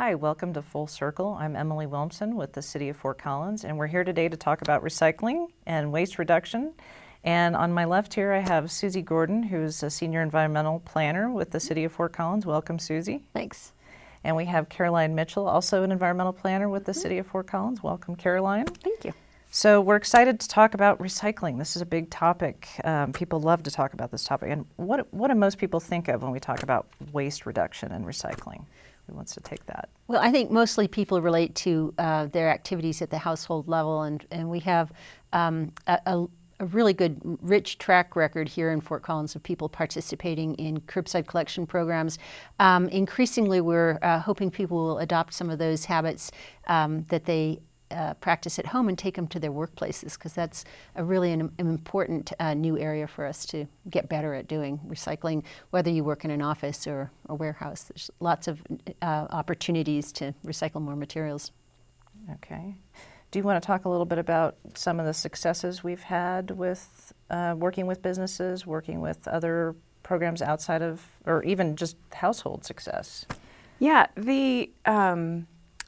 Hi, welcome to Full Circle. I'm Emily Wilmson with the City of Fort Collins, and we're here today to talk about recycling and waste reduction. And on my left here, I have Susie Gordon, who's a Senior Environmental Planner with the City of Fort Collins. Welcome, Susie. Thanks. And we have Caroline Mitchell, also an Environmental Planner with the City of Fort Collins. Welcome, Caroline. Thank you. So we're excited to talk about recycling. This is a big topic. People love to talk about this topic. And what do most people think of when we talk about waste reduction and recycling? Who wants to take that? Well, I think mostly people relate to their activities at the household level, and we have a really good, rich track record here in Fort Collins of people participating in curbside collection programs. Increasingly, we're hoping people will adopt some of those habits that they practice at home and take them to their workplaces, because that's an important new area for us to get better at doing recycling, whether you work in an office or a warehouse. There's lots of opportunities to recycle more materials. Okay. Do you want to talk a little bit about some of the successes we've had with working with businesses, working with other programs outside of, or even just household success? Yeah, the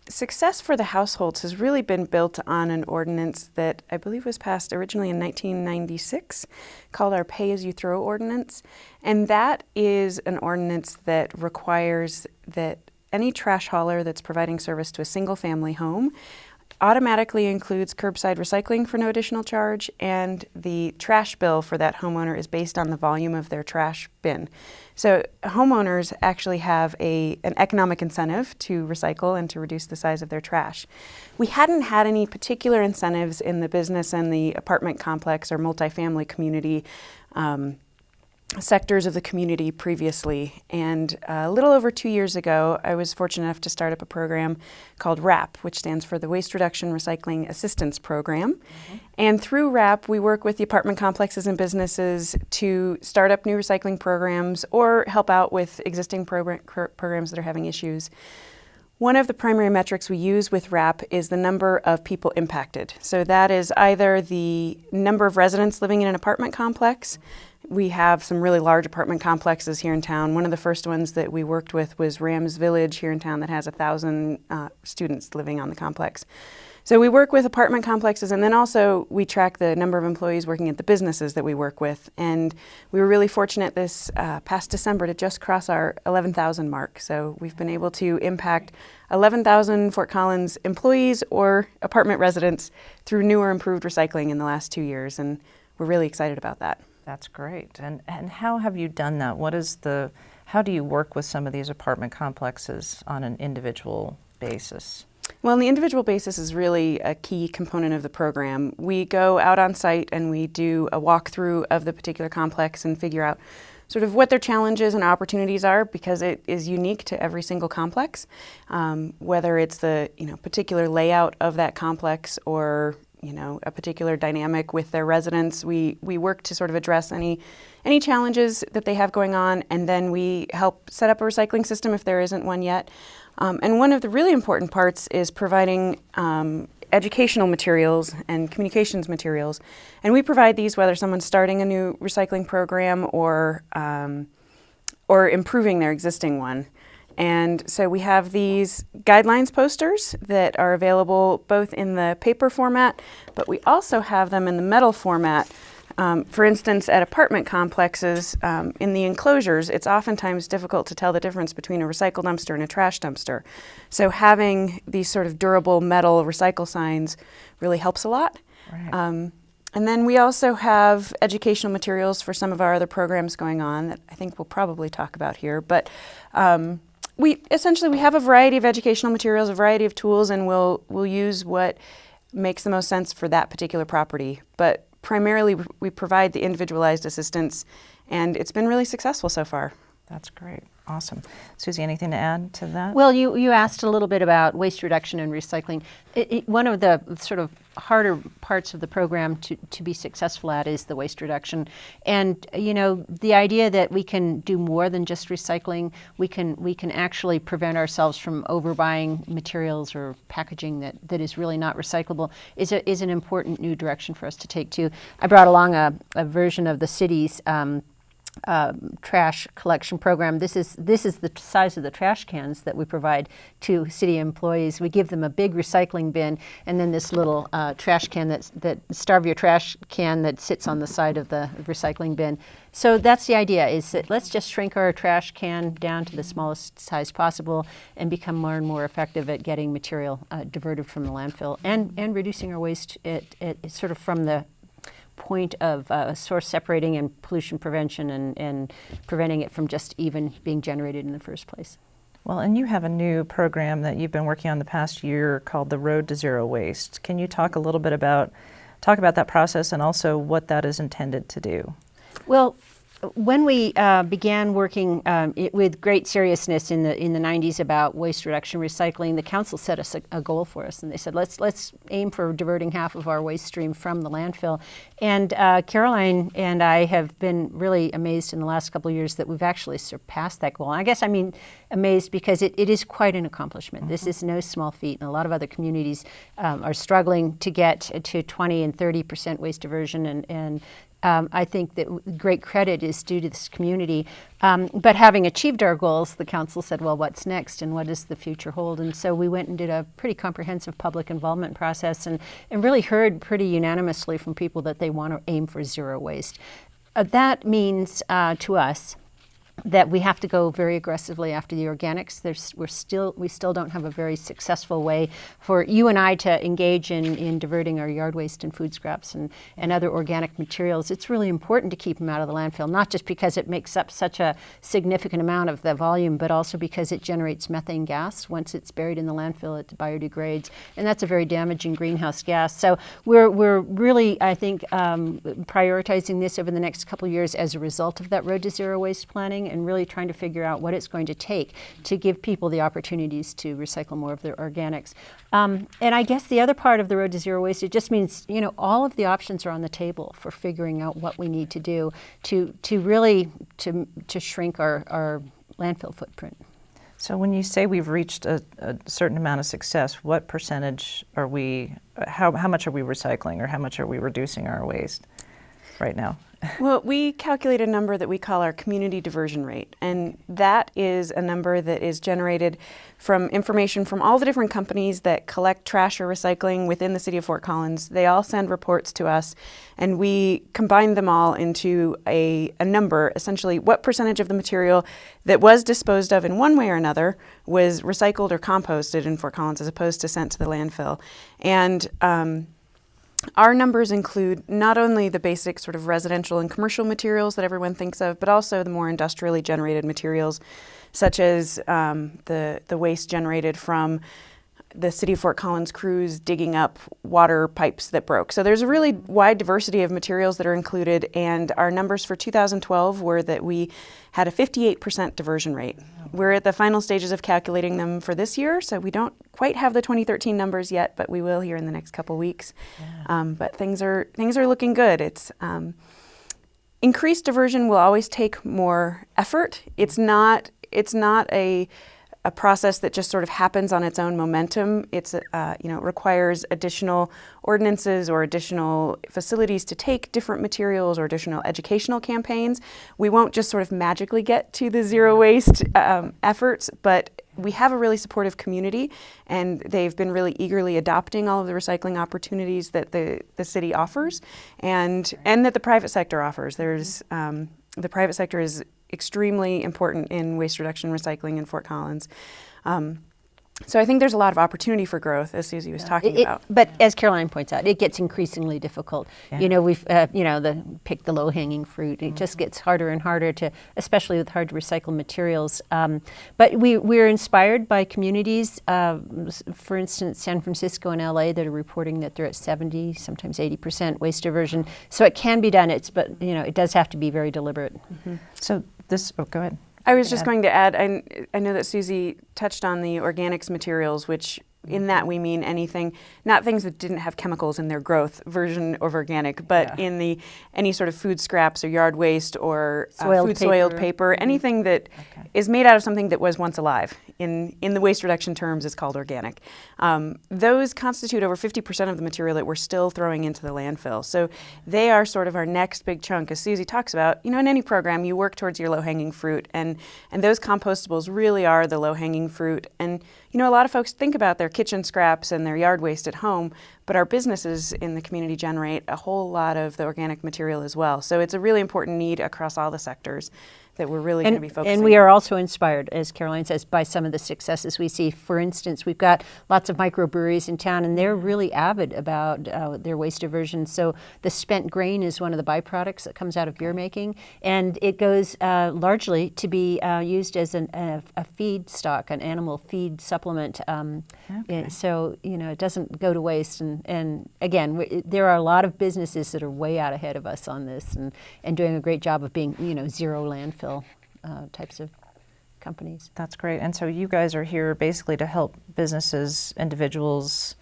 success for the households has really been built on an ordinance that I believe was passed originally in 1996 called our As You Throw Ordinance. And that is an ordinance that requires that any trash hauler that's providing service to a single family home automatically includes curbside recycling for no additional charge, and the trash bill for that homeowner is based on the volume of their trash bin. So homeowners actually have an economic incentive to recycle and to reduce the size of their trash. We hadn't had any particular incentives in the business and the apartment complex or multifamily community sectors of the community previously, and a little over 2 years ago I was fortunate enough to start up a program called RAP, which stands for the Waste Reduction Recycling Assistance Program. And through RAP we work with the apartment complexes and businesses to start up new recycling programs or help out with existing programs that are having issues. One of the primary metrics we use with RAP is the number of people impacted. So that is either the number of residents living in an apartment complex. We have some really large apartment complexes here in town. One of the first ones that we worked with was Rams Village here in town that has 1,000 students living on the complex. So we work with apartment complexes, and then also we track the number of employees working at the businesses that we work with. And we were really fortunate this past December to just cross our 11,000 mark. So we've been able to impact 11,000 Fort Collins employees or apartment residents through new or improved recycling in the last 2 years, and we're really excited about that. That's great. And how have you done that? How do you work with some of these apartment complexes on an individual basis? Well, the individual basis is really a key component of the program. We go out on site and we do a walkthrough of the particular complex and figure out sort of what their challenges and opportunities are, because it is unique to every single complex, whether it's the particular layout of that complex or a particular dynamic with their residents. We work to sort of address any challenges that they have going on, and then we help set up a recycling system if there isn't one yet. And one of the really important parts is providing educational materials and communications materials. And we provide these whether someone's starting a new recycling program or improving their existing one. And so we have these guidelines posters that are available both in the paper format, but we also have them in the metal format. For instance, at apartment complexes, in the enclosures, it's oftentimes difficult to tell the difference between a recycle dumpster and a trash dumpster. So having these sort of durable metal recycle signs really helps a lot. Right. And then we also have educational materials for some of our other programs going on that I think we'll probably talk about here. But we have a variety of educational materials, a variety of tools, and we'll use what makes the most sense for that particular property. But primarily, we provide the individualized assistance, and it's been really successful so far. That's great. Awesome. Susie, anything to add to that? Well, you asked a little bit about waste reduction and recycling. One of the sort of harder parts of the program to be successful at is the waste reduction. And the idea that we can do more than just recycling, we can actually prevent ourselves from overbuying materials or packaging that is really not recyclable is an important new direction for us to take too. I brought along a version of the city's trash collection program. This is the size of the trash cans that we provide to city employees. We give them a big recycling bin and then this little trash can that starve your trash can that sits on the side of the recycling bin. So that's the idea, is that let's just shrink our trash can down to the smallest size possible and become more and more effective at getting material diverted from the landfill and reducing our waste at sort of from the point of source separating and pollution prevention and preventing it from just even being generated in the first place. Well, and you have a new program that you've been working on the past year called the Road to Zero Waste. Can you talk a little bit about that process and also what that is intended to do? Well, when we began working with great seriousness in the 90s about waste reduction recycling, the council set us a goal for us, and they said let's aim for diverting half of our waste stream from the landfill. And Caroline and I have been really amazed in the last couple of years that we've actually surpassed that goal. And I guess I mean amazed because it is quite an accomplishment. Mm-hmm. This is no small feat, and a lot of other communities are struggling to get to 20 and 30% waste diversion, and I think that great credit is due to this community. But having achieved our goals, the council said, well, what's next and what does the future hold? And so we went and did a pretty comprehensive public involvement process and really heard pretty unanimously from people that they want to aim for zero waste. That means to us that we have to go very aggressively after the organics. We still don't have a very successful way for you and I to engage in diverting our yard waste and food scraps and other organic materials. It's really important to keep them out of the landfill, not just because it makes up such a significant amount of the volume, but also because it generates methane gas. Once it's buried in the landfill, it biodegrades, and that's a very damaging greenhouse gas. So we're really, I think, prioritizing this over the next couple of years as a result of that Road to Zero Waste planning, and really trying to figure out what it's going to take to give people the opportunities to recycle more of their organics. And I guess the other part of the Road to Zero Waste, it just means, all of the options are on the table for figuring out what we need to do to really shrink our landfill footprint. So when you say we've reached a certain amount of success, what percentage are we, how much are we recycling, or how much are we reducing our waste right now? Well, we calculate a number that we call our community diversion rate, and that is a number that is generated from information from all the different companies that collect trash or recycling within the city of Fort Collins. They all send reports to us, and we combine them all into a number, essentially what percentage of the material that was disposed of in one way or another was recycled or composted in Fort Collins as opposed to sent to the landfill. And our numbers include not only the basic sort of residential and commercial materials that everyone thinks of, but also the more industrially generated materials, such as the waste generated from the City of Fort Collins crews digging up water pipes that broke. So there's a really wide diversity of materials that are included, and our numbers for 2012 were that we had a 58% diversion rate. We're at the final stages of calculating them for this year, so we don't quite have the 2013 numbers yet, but we will here in the next couple weeks. Yeah. But things are looking good. It's increased diversion will always take more effort. It's not a process that just sort of happens on its own momentum. It's it requires additional ordinances or additional facilities to take different materials or additional educational campaigns. We won't just sort of magically get to the zero waste efforts, but we have a really supportive community, and they've been really eagerly adopting all of the recycling opportunities that the city offers, and that the private sector offers. There's the private sector is extremely important in waste reduction recycling in Fort Collins. So I think there's a lot of opportunity for growth, as Susie was talking about. But as Caroline points out, it gets increasingly difficult. Yeah. We've pick the low-hanging fruit. It just gets harder and harder to, especially with hard to recycle materials. But we're inspired by communities, for instance, San Francisco and LA, that are reporting that they're at 70, sometimes 80% waste diversion. So it can be done. But it does have to be very deliberate. Mm-hmm. So go ahead. I was just going to add, I know that Susie touched on the organics materials, which In that we mean anything, not things that didn't have chemicals in their growth version of organic, but in any sort of food scraps or yard waste or soiled paper, anything that is made out of something that was once alive. In the waste reduction terms, it's called organic. Those constitute over 50% of the material that we're still throwing into the landfill. So they are sort of our next big chunk. As Susie talks about, in any program, you work towards your low-hanging fruit, and those compostables really are the low-hanging fruit. And a lot of folks think about their kitchen scraps and their yard waste at home, but our businesses in the community generate a whole lot of the organic material as well. So it's a really important need across all the sectors that we're really going to be focusing on. And we are also inspired, as Caroline says, by some of the successes we see. For instance, we've got lots of microbreweries in town, and they're really avid about their waste diversion. So the spent grain is one of the byproducts that comes out of beer making, and it goes largely to be used as a feed stock, an animal feed supplement. So, it doesn't go to waste. And again, there are a lot of businesses that are way out ahead of us on this and doing a great job of being, zero landfill types of companies. That's great. And so you guys are here basically to help businesses, individuals,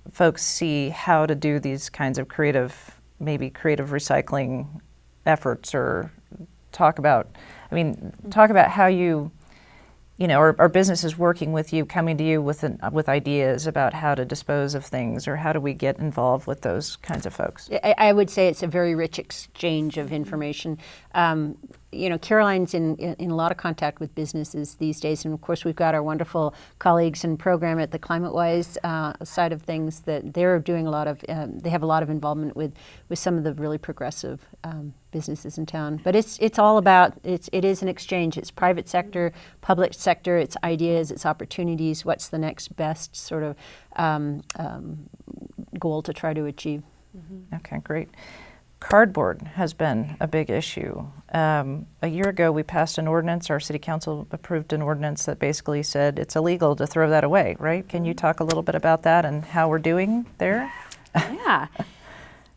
folks see how to do these kinds of creative recycling efforts, or talk about how you, are businesses working with you, coming to you with ideas about how to dispose of things, or how do we get involved with those kinds of folks? I would say it's a very rich exchange of information. Caroline's in a lot of contact with businesses these days, and of course we've got our wonderful colleagues and program at the ClimateWise side of things that they're doing a lot of. They have a lot of involvement with some of the really progressive businesses in town. But it's all about it is an exchange. It's private sector, public sector. It's ideas, it's opportunities. What's the next best sort of goal to try to achieve? Okay, great. Cardboard has been a big issue. A year ago, we passed an ordinance, our city council approved an ordinance that basically said it's illegal to throw that away, right? Can you talk a little bit about that and how we're doing there? Yeah.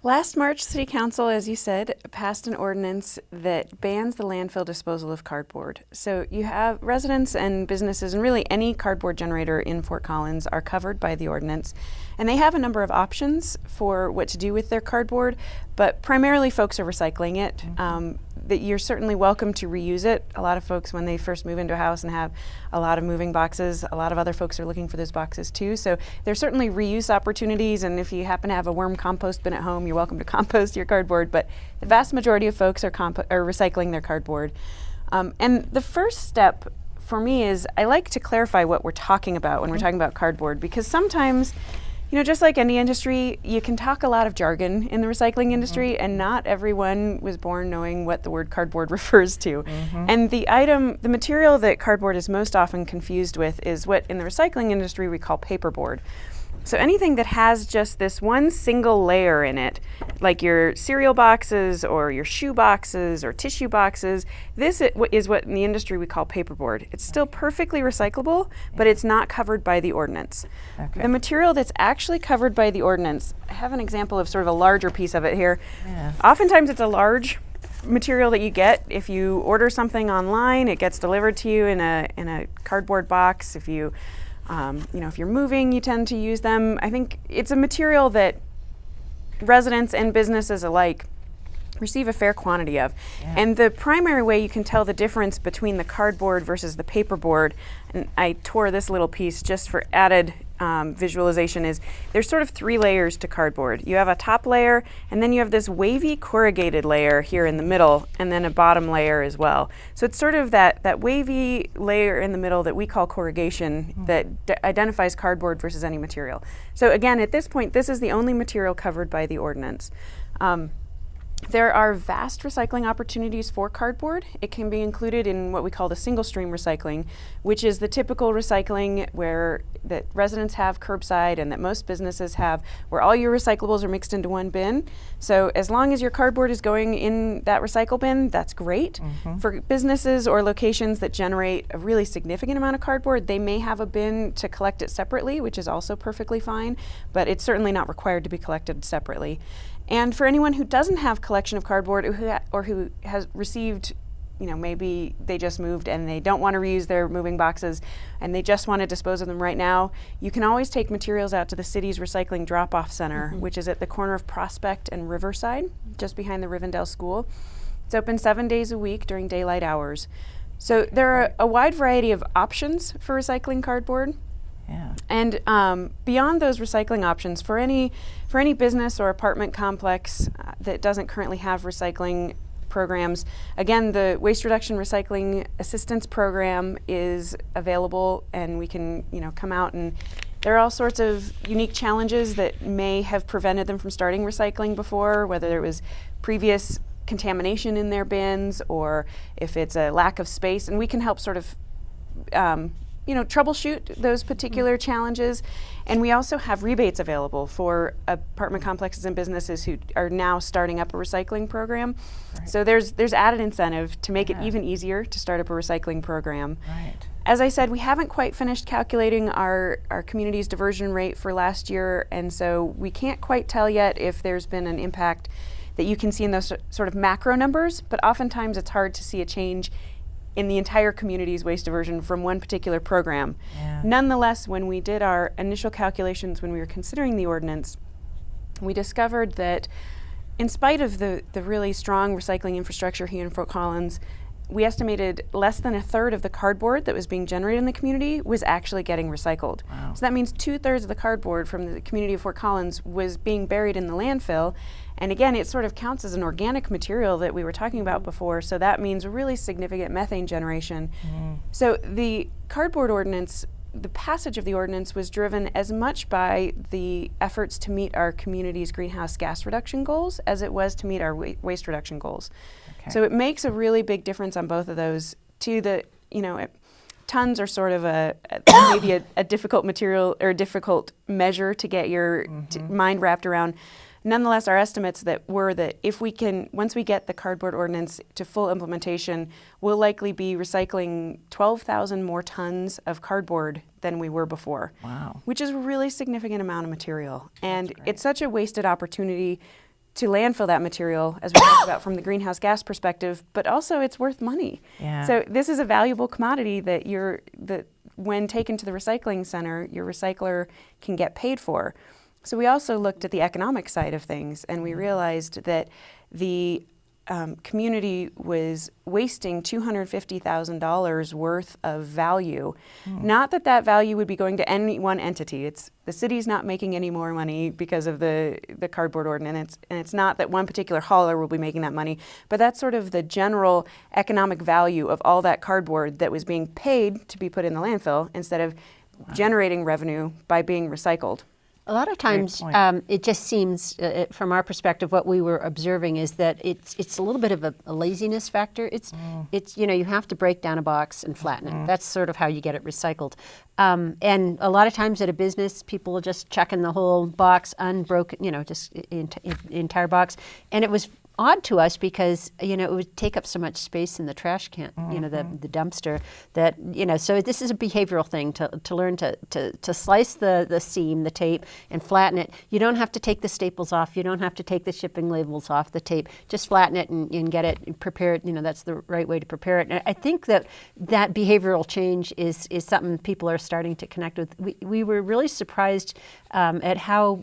Last March, City Council, as you said, passed an ordinance that bans the landfill disposal of cardboard. So you have residents and businesses, and really any cardboard generator in Fort Collins are covered by the ordinance. And they have a number of options for what to do with their cardboard, but primarily folks are recycling it. That you're certainly welcome to reuse it. A lot of folks, when they first move into a house and have a lot of moving boxes, a lot of other folks are looking for those boxes too. So there's certainly reuse opportunities, and if you happen to have a worm compost bin at home, you're welcome to compost your cardboard. But the vast majority of folks are recycling their cardboard. And the first step for me is I like to clarify what we're talking about when we're talking about cardboard, because sometimes, just like any industry, you can talk a lot of jargon in the recycling industry, and not everyone was born knowing what the word cardboard refers to. And the material that cardboard is most often confused with is what in the recycling industry we call paperboard. So anything that has just this one single layer in it, like your cereal boxes or your shoe boxes or tissue boxes, this is what in the industry we call paperboard. It's still perfectly recyclable, but it's not covered by the ordinance. The material that's actually covered by the ordinance, I have an example of sort of a larger piece of it here. Oftentimes it's a large material that you get if you order something online. It gets delivered to you in a cardboard box. If you if you're moving, you tend to use them. I think it's a material that residents and businesses alike receive a fair quantity of. And the primary way you can tell the difference between the cardboard versus the paperboard, and I tore this little piece just for added visualization, is there's sort of 3 layers to cardboard. You have a top layer, and then you have this wavy corrugated layer here in the middle, and then a bottom layer as well. So it's sort of that wavy layer in the middle that we call corrugation that identifies cardboard versus any material. So again, at this point, this is the only material covered by the ordinance. There are vast recycling opportunities for cardboard. It can be included in what we call the single stream recycling, which is the typical recycling that residents have curbside and that most businesses have, where all your recyclables are mixed into one bin. So as long as your cardboard is going in that recycle bin, that's great. For businesses or locations that generate a really significant amount of cardboard, they may have a bin to collect it separately, which is also perfectly fine, but it's certainly not required to be collected separately. And for anyone who doesn't have collection of cardboard or who has received maybe they just moved and they don't want to reuse their moving boxes and they just want to dispose of them right now, you can always take materials out to the city's recycling drop-off center, which is at the corner of Prospect and Riverside, just behind the Rivendell School. It's open 7 days a week during daylight hours. So there are a wide variety of options for recycling cardboard. Yeah. And beyond those recycling options, for any business or apartment complex that doesn't currently have recycling programs, again, the Waste Reduction Recycling Assistance Program is available, and we can come out, and there are all sorts of unique challenges that may have prevented them from starting recycling before, whether there was previous contamination in their bins or if it's a lack of space, and we can help sort of troubleshoot those particular challenges. And we also have rebates available for apartment complexes and businesses who are now starting up a recycling program. Right. So there's added incentive to make it even easier to start up a recycling program. Right. As I said, we haven't quite finished calculating our community's diversion rate for last year, and so we can't quite tell yet if there's been an impact that you can see in those sort of macro numbers, but oftentimes it's hard to see a change in the entire community's waste diversion from one particular program. Yeah. Nonetheless, when we did our initial calculations when we were considering the ordinance, we discovered that in spite of the really strong recycling infrastructure here in Fort Collins, we estimated less than a third of the cardboard that was being generated in the community was actually getting recycled. Wow. So that means 2/3 of the cardboard from the community of Fort Collins was being buried in the landfill. And again, it sort of counts as an organic material that we were talking about before, so that means really significant methane generation. So the cardboard ordinance, the passage of the ordinance was driven as much by the efforts to meet our community's greenhouse gas reduction goals as it was to meet our waste reduction goals. Okay. So it makes a really big difference on both of those. Tons are sort of maybe a difficult material or difficult measure to get your mind wrapped around. Nonetheless, our estimates were that if we can, once we get the cardboard ordinance to full implementation, we'll likely be recycling 12,000 more tons of cardboard than we were before. Wow. Which is a really significant amount of material. And great. it's such a wasted opportunity to landfill that material, as we talked about from the greenhouse gas perspective, but also it's worth money. Yeah. So this is a valuable commodity that when taken to the recycling center, your recycler can get paid for. So we also looked at the economic side of things, and we realized that the community was wasting $250,000 worth of value. Not that value would be going to any one entity. It's the city's not making any more money because of the cardboard ordinance, and it's not that one particular hauler will be making that money, but that's sort of the general economic value of all that cardboard that was being paid to be put in the landfill instead of generating revenue by being recycled. A lot of times, it just seems, from our perspective, what we were observing is that it's a little bit of a laziness factor. It's you have to break down a box and flatten it. That's sort of how you get it recycled. And a lot of times at a business, people are just checking the whole box unbroken, just entire box. And it was odd to us because it would take up so much space in the trash can, the dumpster, that so this is a behavioral thing to learn to slice the seam, the tape, and flatten it. You don't have to take the staples off. You don't have to take the shipping labels off the tape. Just flatten it and get it prepared. That's the right way to prepare it. And I think that behavioral change is something people are starting to connect with. We were really surprised at how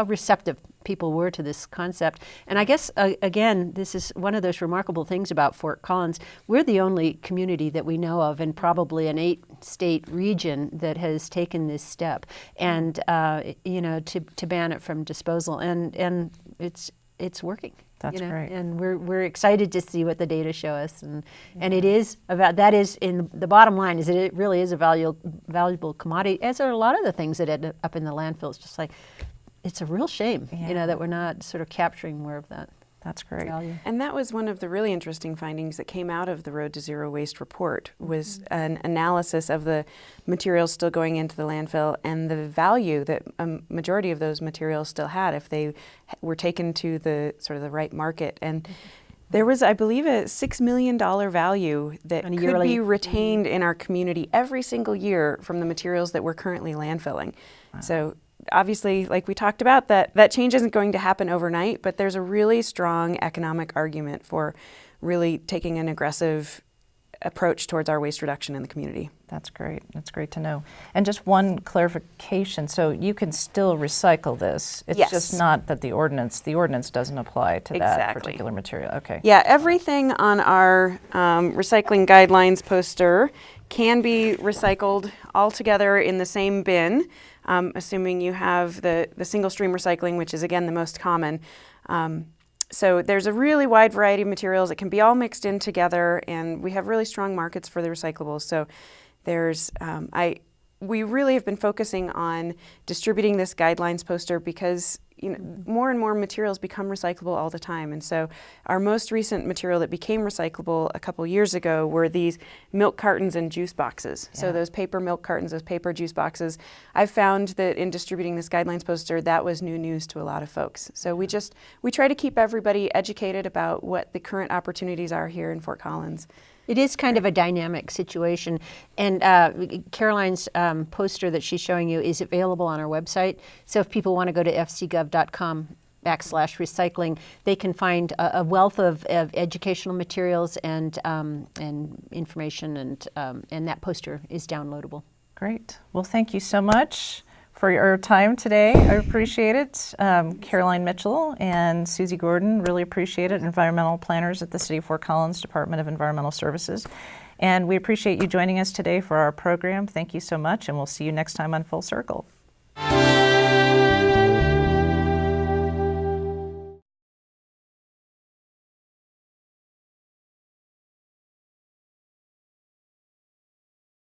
receptive people were to this concept. And I guess, again, this is one of those remarkable things about Fort Collins. We're the only community that we know of in probably an 8-state region that has taken this step and, to ban it from disposal. And it's working. That's great. And we're excited to see what the data show us. And it is about, that is, in the bottom line is that it really is a valuable commodity, as are a lot of the things that end up in the landfill. It's just like, it's a real shame, that we're not sort of capturing more of that. That's great. Value. And that was one of the really interesting findings that came out of the Road to Zero Waste report, was an analysis of the materials still going into the landfill and the value that a majority of those materials still had if they were taken to the sort of the right market. And there was, I believe, a $6 million value that could be retained in our community every single year from the materials that we're currently landfilling. Wow. So obviously, like we talked about, that change isn't going to happen overnight, but there's a really strong economic argument for really taking an aggressive approach towards our waste reduction in the community. That's great. That's great to know. And just one clarification, so you can still recycle this. It's Yes. just not that the ordinance doesn't apply to that Exactly. particular material. Okay. Yeah, everything on our recycling guidelines poster can be recycled all together in the same bin, assuming you have the single stream recycling, which is again the most common. So there's a really wide variety of materials. It can be all mixed in together, and we have really strong markets for the recyclables. So there's, we really have been focusing on distributing this guidelines poster because more and more materials become recyclable all the time. And so our most recent material that became recyclable a couple years ago were these milk cartons and juice boxes. So those paper milk cartons, those paper juice boxes, I've found that in distributing this guidelines poster, that was new news to a lot of folks. So we try to keep everybody educated about what the current opportunities are here in Fort Collins. It is kind of a dynamic situation, and Caroline's poster that she's showing you is available on our website. So if people want to go to fcgov.com/recycling, they can find a wealth of educational materials and information, and that poster is downloadable. Great. Well, thank you so much for your time today. I appreciate it. Caroline Mitchell and Susie Gordon, really appreciate it. Environmental planners at the City of Fort Collins Department of Environmental Services. And we appreciate you joining us today for our program. Thank you so much, and we'll see you next time on Full Circle.